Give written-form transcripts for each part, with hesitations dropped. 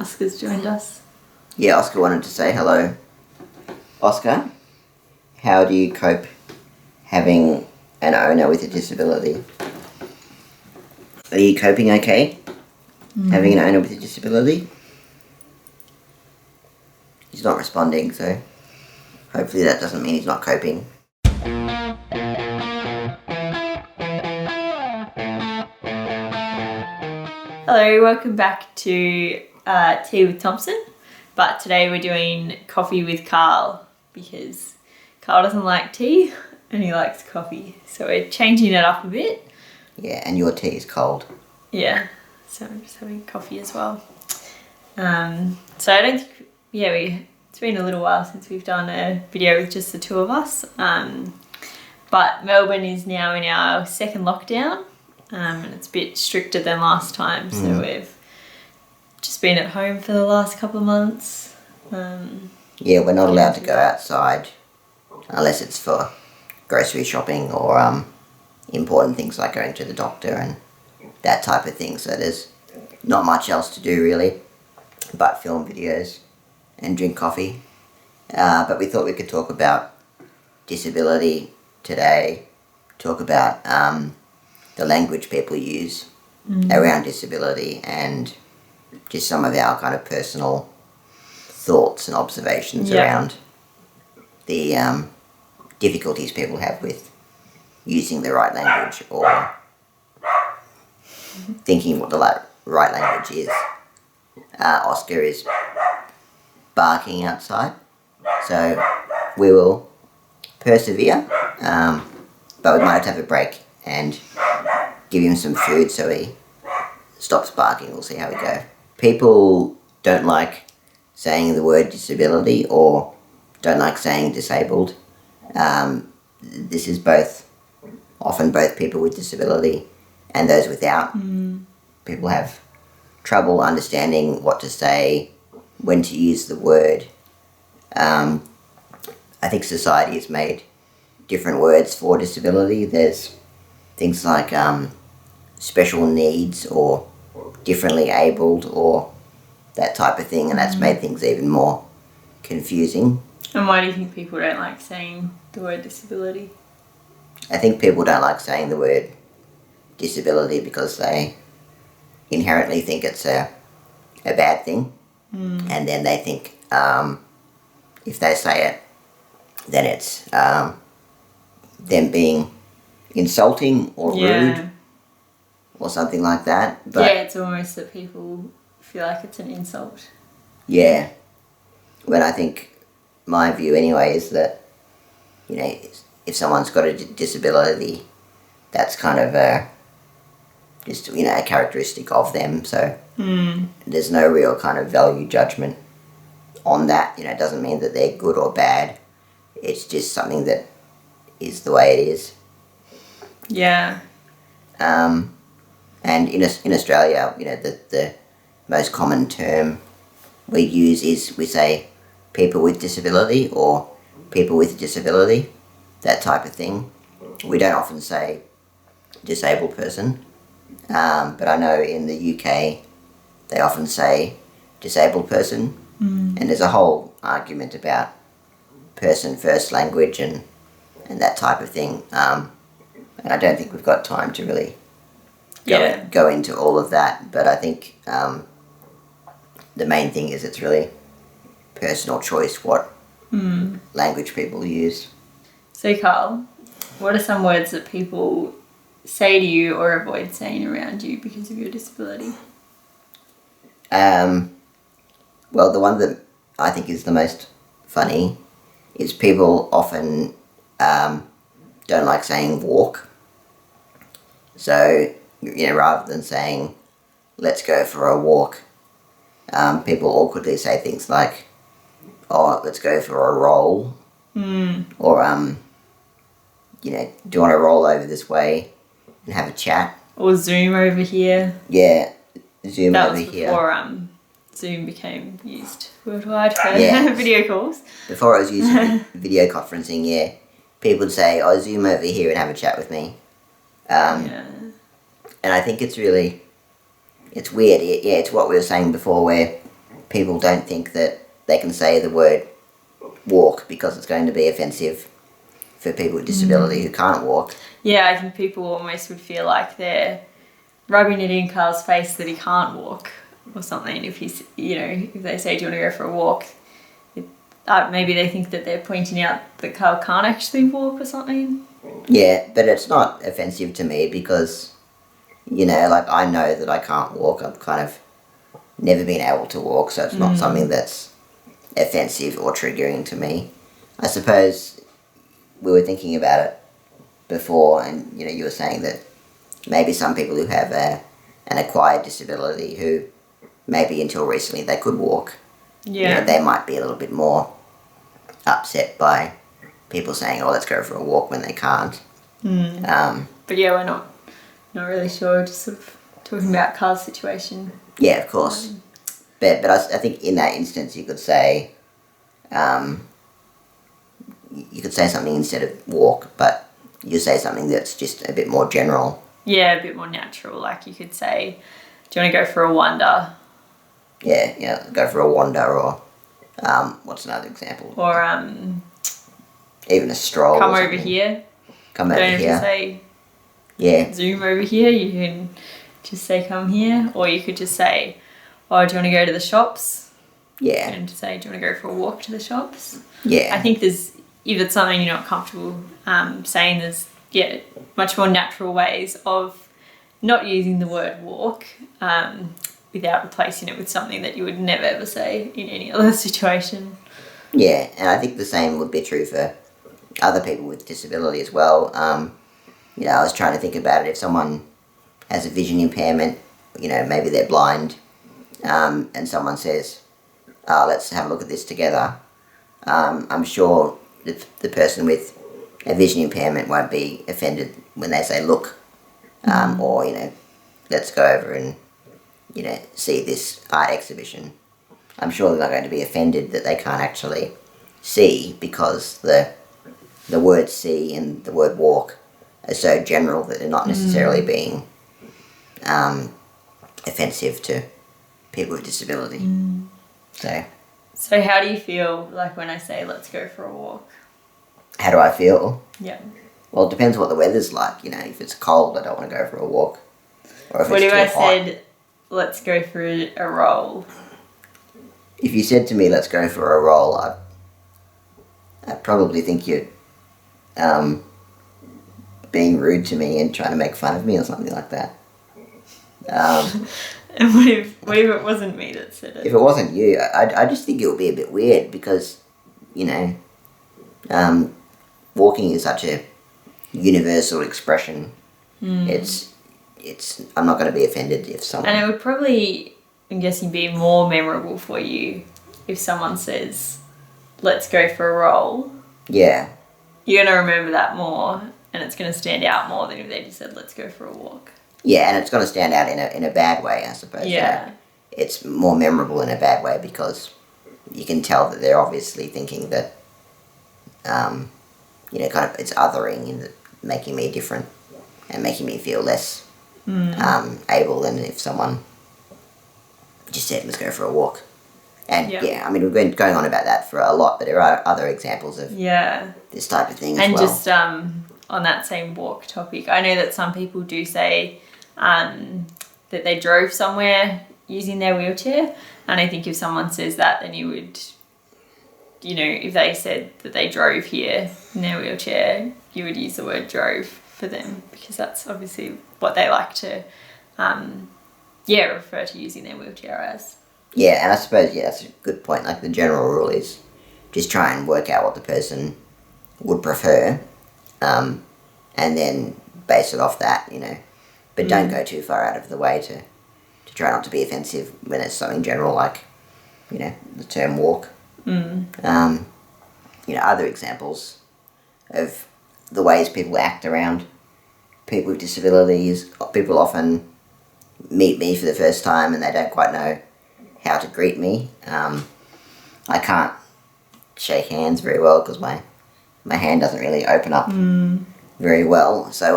Oscar's joined us. Yeah, Oscar wanted to say hello. Oscar, how do you cope having an owner with a disability? Are you coping okay? Having an owner with a disability? He's not responding, so hopefully that doesn't mean he's not coping. Hello, welcome back to Tea with Thompson. But today we're doing coffee with Carl because Carl doesn't like tea and he likes coffee. So we're changing it up a bit. Yeah, and your tea is cold. Yeah, so I'm just having coffee as well. So I don't think, it's been a little while since we've done a video with just the two of us. But Melbourne is now in our second lockdown. And it's a bit stricter than last time, so we've just been at home for the last couple of months. Yeah, we're not allowed to go outside unless it's for grocery shopping or important things like going to the doctor and that type of thing. So there's not much else to do really but film videos and drink coffee. But we thought we could talk about disability today, talk about the language people use around disability and just some of our kind of personal thoughts and observations around the difficulties people have with using the right language or thinking what the right language is. Oscar is barking outside, so we will persevere, but we might have to have a break and give him some food so he stops barking. We'll see how we go. People don't like saying the word disability or don't like saying disabled. This is often both people with disability and those without. People have trouble understanding what to say, when to use the word. I think society has made different words for disability. There's things like special needs or differently abled or that type of thing, and that's made things even more confusing. And why do you think people don't like saying the word disability? I think people don't like saying the word disability because they inherently think it's a bad thing, and then they think if they say it, then it's them being insulting or rude or something like that. But it's almost that people feel like it's an insult. Yeah, when I think my view anyway is that, you know, if someone's got a disability, that's kind of a characteristic of them, so there's no real kind of value judgment on that. You know, it doesn't mean that they're good or bad. It's just something that is the way it is. Yeah. And in Australia, you know, the most common term we use is we say people with disability or people with disability, that type of thing. We don't often say disabled person, but I know in the UK they often say disabled person, and there's a whole argument about person first language and that type of thing. And I don't think we've got time to really go into all of that, but I think the main thing is it's really personal choice what language people use. So Carl, what are some words that people say to you or avoid saying around you because of your disability? Well, the one that I think is the most funny is people often don't like saying walk. So, you know, rather than saying, let's go for a walk, people awkwardly say things like, oh, let's go for a roll. Or, you know, do you want to roll over this way and have a chat? Or Zoom over here. Yeah, Zoom that over was here. Before Zoom became used worldwide for Yeah. video calls. Before I was using video conferencing, yeah, people would say, oh, Zoom over here and have a chat with me. And I think it's weird. Yeah, it's what we were saying before where people don't think that they can say the word walk because it's going to be offensive for people with disability who can't walk. Yeah, I think people almost would feel like they're rubbing it in Carl's face that he can't walk or something. If he's, if they say, do you want to go for a walk? Maybe they think that they're pointing out that Carl can't actually walk or something. Yeah, but it's not offensive to me because, I know that I can't walk. I've kind of never been able to walk, so it's not something that's offensive or triggering to me. I suppose we were thinking about it before, and you were saying that maybe some people who have an acquired disability who maybe until recently they could walk, they might be a little bit more upset by people saying, oh, let's go for a walk when they can't. But yeah, we're not really sure, just sort of talking about Carl's situation. Yeah, of course. But I think in that instance you could say something instead of walk, but you say something that's just a bit more general. Yeah, a bit more natural. Like you could say, do you want to go for a wander? Yeah, go for a wander, or what's another example? Or even a stroll. Come over here. Come over here. Don't have to say Zoom over here. You can just say come here, or you could just say, oh, do you want to go to the shops? Yeah. And say, do you want to go for a walk to the shops? Yeah. I think if it's something you're not comfortable saying, there's much more natural ways of not using the word walk without replacing it with something that you would never ever say in any other situation. Yeah, and I think the same would be true for other people with disability as well. I was trying to think about it. If someone has a vision impairment, maybe they're blind, and someone says, oh, let's have a look at this together. I'm sure the person with a vision impairment won't be offended when they say look, or, let's go over and, see this art exhibition. I'm sure they're not going to be offended that they can't actually see because the word see and the word walk are so general that they're not necessarily being offensive to people with disability. So how do you feel like when I say let's go for a walk? How do I feel? Yeah. Well, it depends what the weather's like. If it's cold, I don't want to go for a walk. Or if what it's if I too hot. said let's go for a roll? If you said to me let's go for a roll, I'd probably think you're being rude to me and trying to make fun of me or something like that. And what if it wasn't me that said it? If it wasn't you, I just think it would be a bit weird because, walking is such a universal expression. It's I'm not going to be offended if someone... And it would probably, I'm guessing, be more memorable for you if someone says, let's go for a roll. Yeah. You're going to remember that more, and it's going to stand out more than if they just said, let's go for a walk. Yeah, and it's going to stand out in a bad way, I suppose. Yeah. It's more memorable in a bad way because you can tell that they're obviously thinking that, kind of it's othering and making me different and making me feel less able than if someone just said, let's go for a walk. And we've been going on about that for a lot, but there are other examples of this type of thing as well. And just on that same walk topic, I know that some people do say that they drove somewhere using their wheelchair, and I think if someone says that, then you would, if they said that they drove here in their wheelchair, you would use the word drove for them because that's obviously what they like to refer to using their wheelchair as. Yeah, and I suppose, that's a good point. Like, the general rule is just try and work out what the person would prefer, and then base it off that, But don't go too far out of the way to try not to be offensive when it's something general like, the term walk. Other examples of the ways people act around people with disabilities. People often meet me for the first time and they don't quite know how to greet me. I can't shake hands very well because my hand doesn't really open up very well. So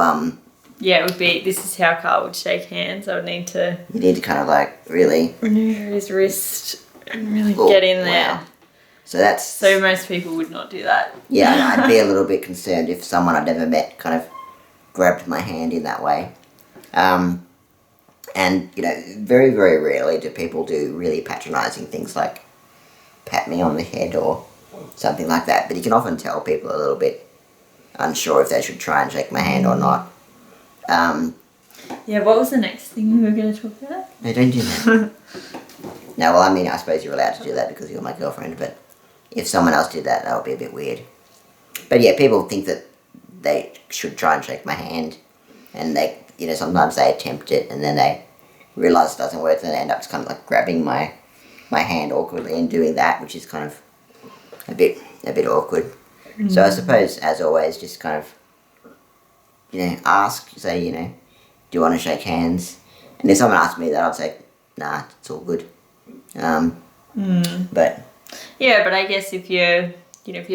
it would be, this is how Carl would shake hands. I would need to... You need to kind of really... Renew his wrist really get in there. Wow. So that's... So most people would not do that. Yeah, I'd be a little bit concerned if someone I'd never met kind of grabbed my hand in that way. And, you know, very, very rarely do people do really patronising things like pat me on the head or something like that. But you can often tell people a little bit unsure if they should try and shake my hand or not. Yeah, what was the next thing we were going to talk about? No, don't do that. No, well, I mean, I suppose you're allowed to do that because you're my girlfriend, but if someone else did that, that would be a bit weird. But yeah, people think that they should try and shake my hand, and they, you know, sometimes they attempt it and then they realise it doesn't work and they end up just kind of like grabbing my hand awkwardly and doing that, which is kind of a bit awkward. So I suppose, as always, just kind of, you know, say, you know, do you want to shake hands? And if someone asked me that, I'd say, nah, it's all good. But yeah, but I guess if you're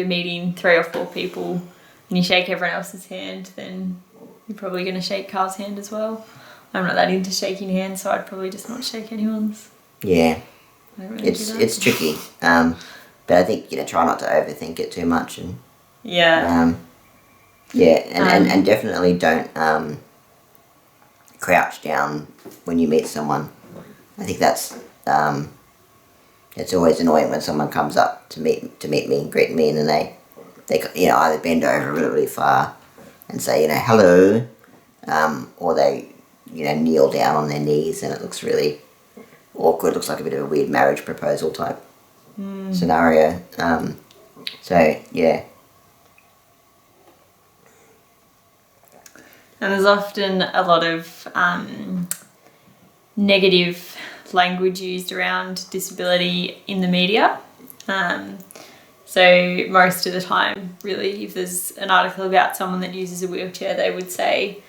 meeting 3 or 4 people and you shake everyone else's hand, then you're probably going to shake Carl's hand as well. I'm not that into shaking hands, so I'd probably just not shake anyone's. Yeah, I don't really do that. it's tricky. But I think, you know, try not to overthink it too much, and yeah, and definitely don't crouch down when you meet someone. I think that's it's always annoying when someone comes up to meet me and greet me, and then they you know, either bend over really, really far and say, you know, hello, or they, you know, kneel down on their knees, and it looks really awkward. Looks like a bit of a weird marriage proposal type scenario. So yeah. And there's often a lot of negative language used around disability in the media. So most of the time, really, if there's an article about someone that uses a wheelchair, they would say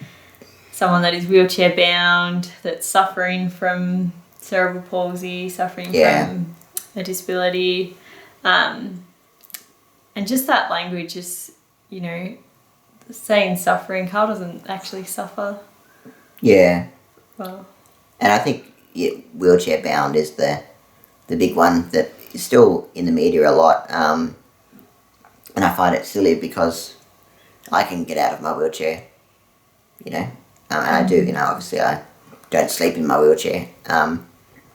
someone that is wheelchair bound, that's suffering from cerebral palsy, suffering from a disability. And just that language is, you know, saying suffering. Carl doesn't actually suffer. Yeah. Well. And I think wheelchair bound is the big one that is still in the media a lot. And I find it silly because I can get out of my wheelchair, you know. And I do, you know, obviously I don't sleep in my wheelchair. I'm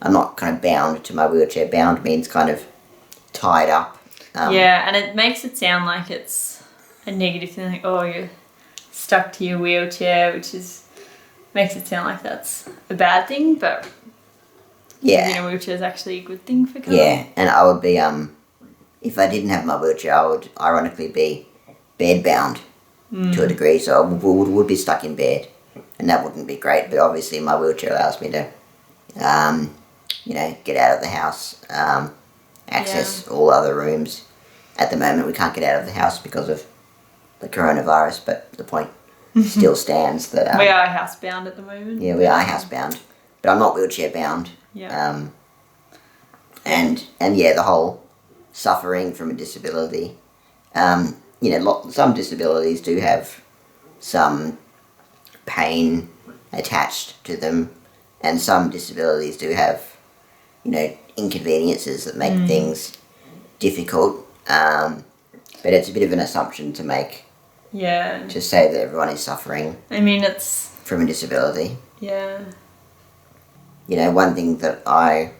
not kind of bound to my wheelchair. Bound means kind of tied up. Yeah, and it makes it sound like it's a negative thing, like, oh, you're stuck to your wheelchair, which makes it sound like that's a bad thing, but yeah, you know, wheelchair is actually a good thing for Carl. Yeah, and I would be, if I didn't have my wheelchair, I would ironically be bed bound to a degree, so I would be stuck in bed, and that wouldn't be great, but obviously my wheelchair allows me to, you know, get out of the house, access all other rooms. At the moment, we can't get out of the house because of the coronavirus, but the point still stands that... we are housebound at the moment. Yeah, we are housebound, but I'm not wheelchair bound. Yeah. And yeah, the whole suffering from a disability. You know, some disabilities do have some pain attached to them, and some disabilities do have, you know, inconveniences that make things difficult. But it's a bit of an assumption to make. Yeah. To say that everyone is suffering. I mean, it's... from a disability. Yeah. You know, one thing that I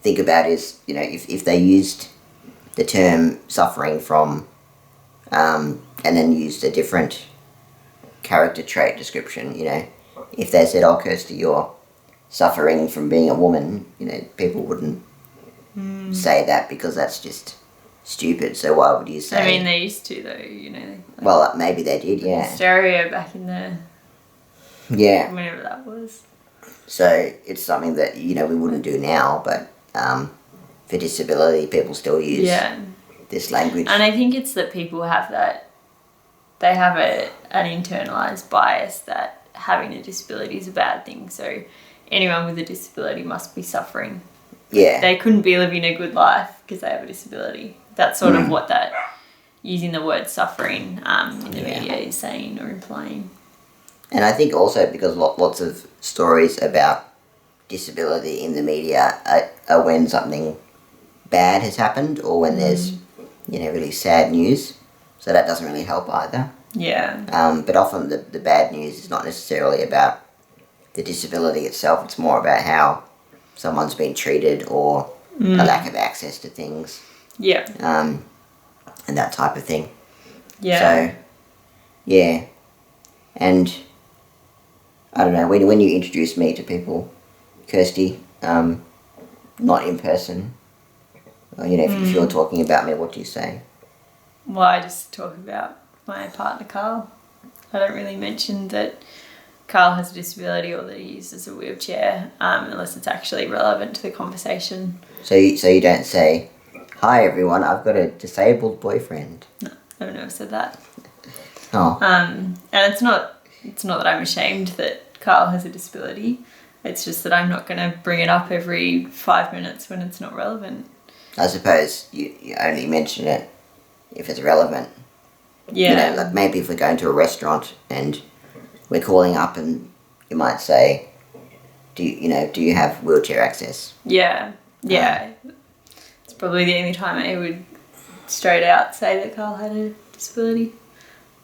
think about is, you know, if they used the term suffering from, and then used a different character trait description, you know, if they said, oh, Kirsty, you're suffering from being a woman, you know, people wouldn't say that because that's just stupid. So why would you say... I mean, they used to, though, you know. Like, well, maybe they did, yeah. Stereo back in the... Yeah. Whenever that was. So it's something that, you know, we wouldn't do now, but for disability, people still use this language. And I think it's that people have that... They have an internalised bias that having a disability is a bad thing. So anyone with a disability must be suffering. Yeah. They couldn't be living a good life because they have a disability. That's sort of what that using the word suffering in the media is saying or implying. And I think also because lots of stories about disability in the media are when something bad has happened or when there's, really sad news. So that doesn't really help either. Yeah. But often the bad news is not necessarily about the disability itself. It's more about how someone's been treated or a lack of access to things. Yeah. And that type of thing. Yeah. So, yeah. And I don't know, when you introduce me to people, Kirsty, not in person, or, if you're talking about me, what do you say? Well, I just talk about my partner, Carl. I don't really mention that Carl has a disability or that he uses a wheelchair, unless it's actually relevant to the conversation. So you don't say, "Hi everyone, I've got a disabled boyfriend." No, I've never said that. Oh. And it's not that I'm ashamed that Carl has a disability. It's just that I'm not going to bring it up every 5 minutes when it's not relevant. I suppose you only mention it if it's relevant. Yeah. Like maybe if we're going to a restaurant and we're calling up and you might say, do you have wheelchair access? Yeah. Yeah. It's probably the only time I would straight out say that Carl had a disability.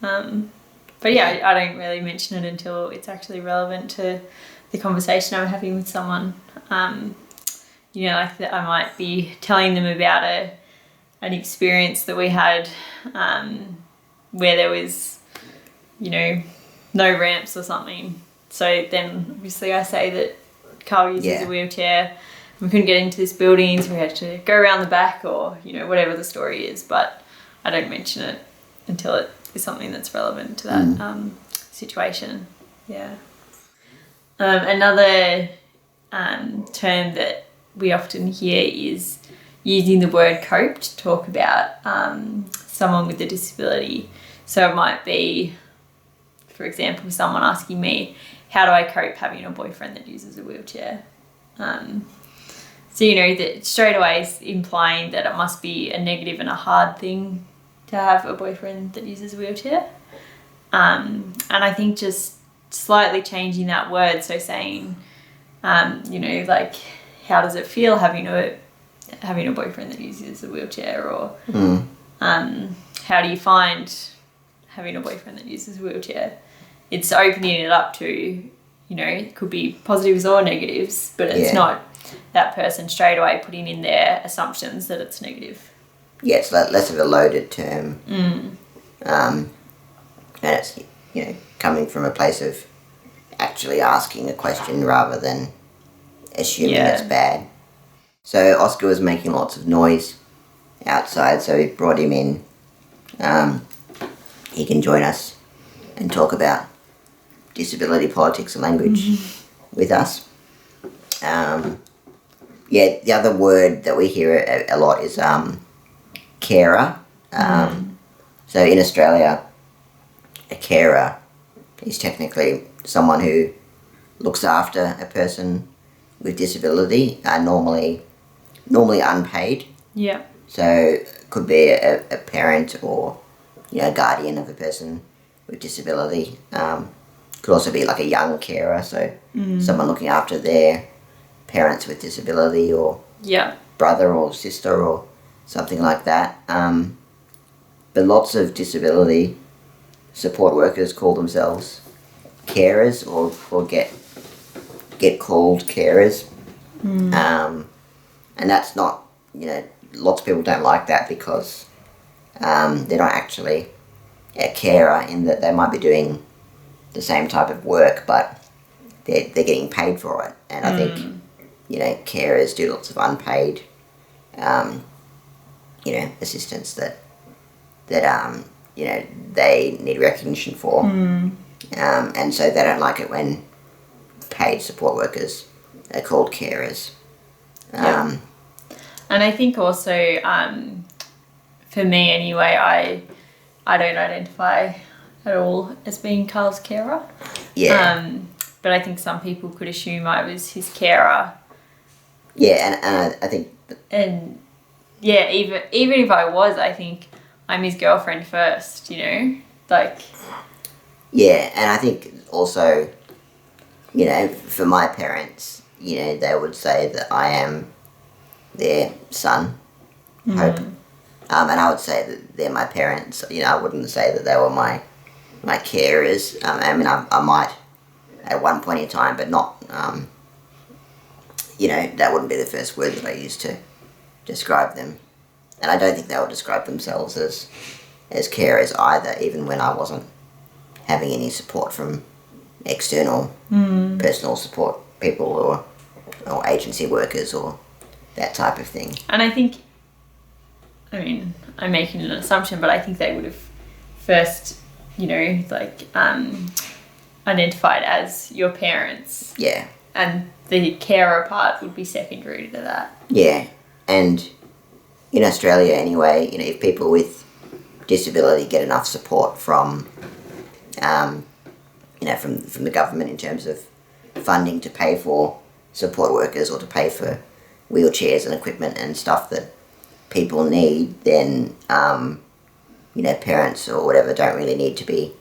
But yeah, I don't really mention it until it's actually relevant to the conversation I'm having with someone. Like that I might be telling them about an experience that we had where there was, no ramps or something. So then obviously I say that Carl uses a wheelchair. We couldn't get into this building, so we had to go around the back or, whatever the story is. But I don't mention it until it is something that's relevant to that situation. Yeah. Another term that we often hear is using the word cope to talk about someone with a disability. So it might be, for example, someone asking me, how do I cope having a boyfriend that uses a wheelchair? So, that straight away is implying that it must be a negative and a hard thing to have a boyfriend that uses a wheelchair. And I think just slightly changing that word, so saying, like, how does it feel having a boyfriend that uses a wheelchair, or how do you find having a boyfriend that uses a wheelchair? It's opening it up to, it could be positives or negatives, but it's not that person straight away putting in their assumptions that it's negative. Yeah, it's less of a loaded term. And it's, coming from a place of actually asking a question rather than assuming it's bad. So Oscar was making lots of noise outside, so we brought him in. He can join us and talk about disability politics and language with us. The other word that we hear a lot is carer. So in Australia, a carer is technically someone who looks after a person with disability, normally unpaid. Yeah. So it could be a parent or a guardian of a person with disability. Could also be like a young carer, so someone looking after their parents with disability or brother or sister or something like that. But lots of disability support workers call themselves carers or get called carers. And that's not, lots of people don't like that because they're not actually a carer in that they might be doing the same type of work, but they're getting paid for it. And I think, carers do lots of unpaid, assistance that they need recognition for. And so they don't like it when paid support workers are called carers. And I think also, for me anyway, I don't identify at all as being Carl's carer. Yeah. But I think some people could assume I was his carer. Yeah, and I think... And yeah, even if I was, I think I'm his girlfriend first, like... Yeah, and I think also, for my parents, they would say that I am their son, Hope. And I would say that they're my parents. I wouldn't say that they were my carers. I mean, I might at one point in time, but not, that wouldn't be the first word that I used to describe them. And I don't think they would describe themselves as carers either, even when I wasn't having any support from external personal support people or agency workers or that type of thing. And I think, I'm making an assumption, but I think they would have first, identified as your parents. Yeah. And the carer part would be secondary to that. Yeah. And in Australia anyway, if people with disability get enough support from, from the government in terms of funding to pay for support workers or to pay for wheelchairs and equipment and stuff that people need, then, parents or whatever don't really need to be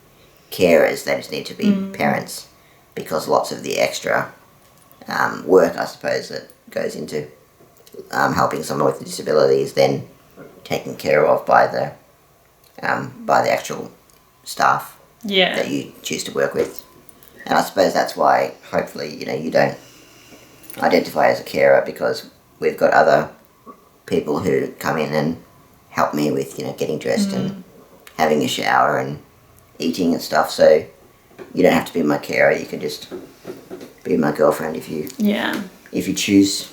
carers. They just need to be parents, because lots of the extra work, I suppose, that goes into helping someone with a disability is then taken care of by the actual staff that you choose to work with. And I suppose that's why, hopefully, you don't identify as a carer, because we've got other people who come in and help me with, getting dressed and having a shower and eating and stuff. So you don't have to be my carer. You can just be my girlfriend if you choose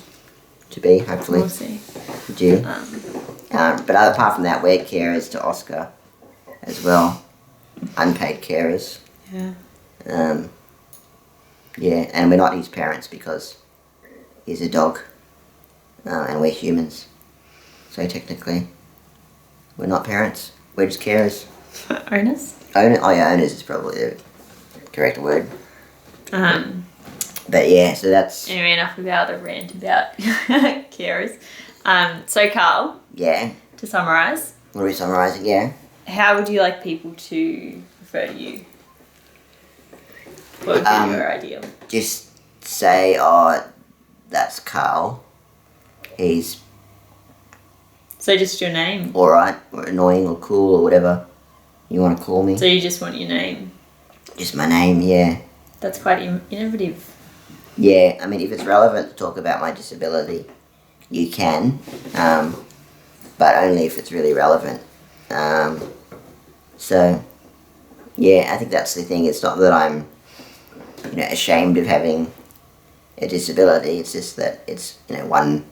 to be. Hopefully, we'll see. You do. But apart from that, we're carers to Oscar as well, unpaid carers. Yeah. And we're not his parents because he's a dog, and we're humans. So technically, we're not parents. We're just carers. Owners? Owners is probably the correct word. But yeah, so that's... Anyway, enough about the rant about carers. So Carl. Yeah. To summarise. What are we summarising? Yeah. How would you like people to refer to you? What would be your ideal? Just say, that's Carl. He's... So just your name? Alright, or annoying or cool or whatever you want to call me. So you just want your name? Just my name, yeah. That's quite innovative. Yeah, I mean, if it's relevant to talk about my disability, you can, but only if it's really relevant. So, yeah, I think that's the thing. It's not that I'm, ashamed of having a disability. It's just that it's, one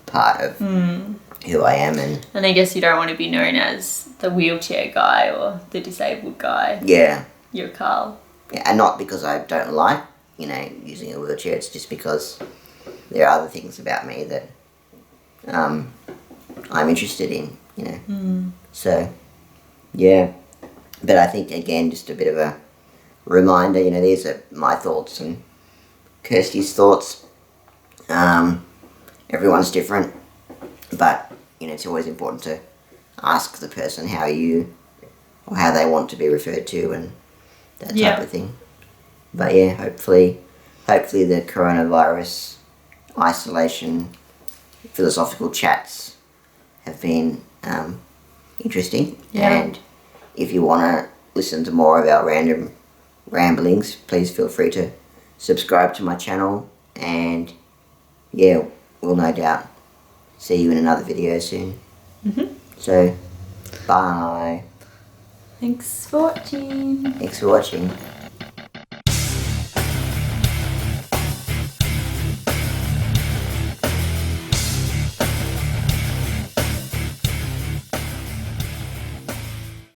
part of who I am. And I guess you don't want to be known as the wheelchair guy or the disabled guy. Yeah. You're Carl. Yeah, and not because I don't like, using a wheelchair. It's just because there are other things about me that I'm interested in, So, yeah. But I think, again, just a bit of a reminder, these are my thoughts and Kirsty's thoughts. Everyone's different, but, it's always important to ask the person how they want to be referred to and that type of thing. But yeah, hopefully the coronavirus isolation philosophical chats have been interesting. Yeah. And if you want to listen to more of our random ramblings, please feel free to subscribe to my channel. And yeah, we'll no doubt see you in another video soon. So, bye. Thanks for watching. Thanks for watching.